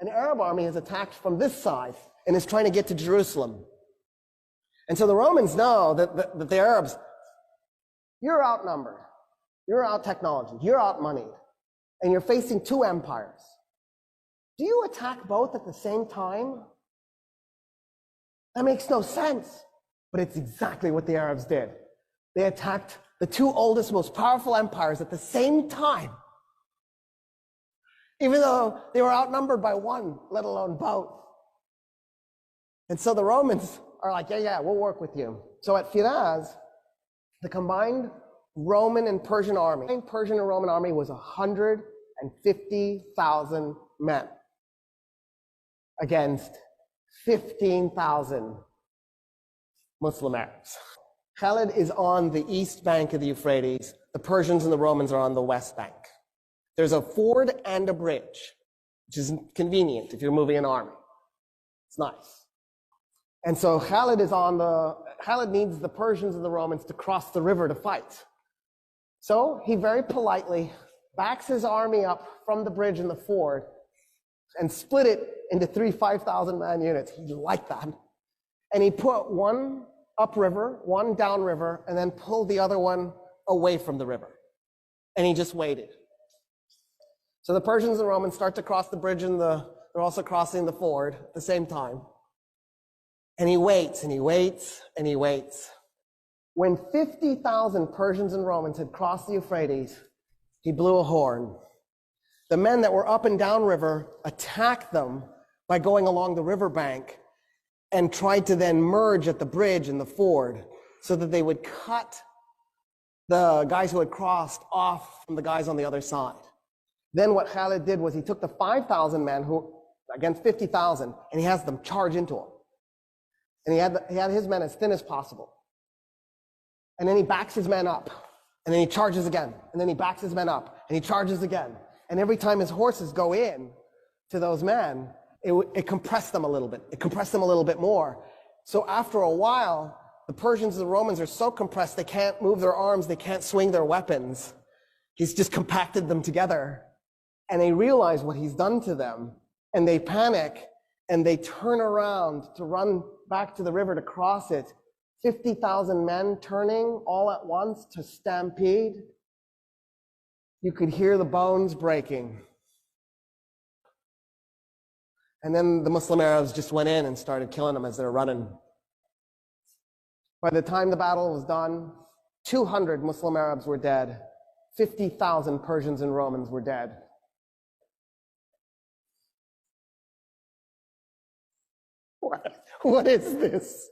an Arab army has attacked from this side and is trying to get to Jerusalem. And so the Romans know that the Arabs, you're outnumbered, you're out-technology, you're out-moneyed, and you're facing two empires. Do you attack both at the same time? That makes no sense, but it's exactly what the Arabs did. They attacked the two oldest, most powerful empires at the same time, even though they were outnumbered by one, let alone both. And so the Romans are like, yeah, we'll work with you. So at Firaz, the combined Roman and Persian army, the Persian and Roman army was 150,000 men against 15,000 Muslim Arabs. Khalid is on the east bank of the Euphrates. The Persians and the Romans are on the west bank. There's a ford and a bridge, which is convenient if you're moving an army. It's nice. And so Khalid needs the Persians and the Romans to cross the river to fight. So he very politely backs his army up from the bridge and the ford and split it into 3 5,000 man units. He liked that. And he put one upriver, one downriver, and then pulled the other one away from the river. And he just waited. So the Persians and Romans start to cross the bridge and they're also crossing the ford at the same time. And he waits and he waits and he waits. When 50,000 Persians and Romans had crossed the Euphrates, he blew a horn. The men that were up and down river attacked them by going along the riverbank and tried to then merge at the bridge and the ford so that they would cut the guys who had crossed off from the guys on the other side. Then what Khalid did was he took the 5,000 men who against 50,000 and he has them charge into him. And he had his men as thin as possible. And then he backs his men up. And then he charges again. And then he backs his men up. And he charges again. And every time his horses go in to those men, it compressed them a little bit. It compressed them a little bit more. So after a while, the Persians and the Romans are so compressed they can't move their arms, they can't swing their weapons. He's just compacted them together. And they realize what he's done to them. And they panic and they turn around to run back to the river to cross it. 50,000 men turning all at once to stampede. You could hear the bones breaking. And then the Muslim Arabs just went in and started killing them as they were running. By the time the battle was done, 200 Muslim Arabs were dead. 50,000 Persians and Romans were dead. What is this?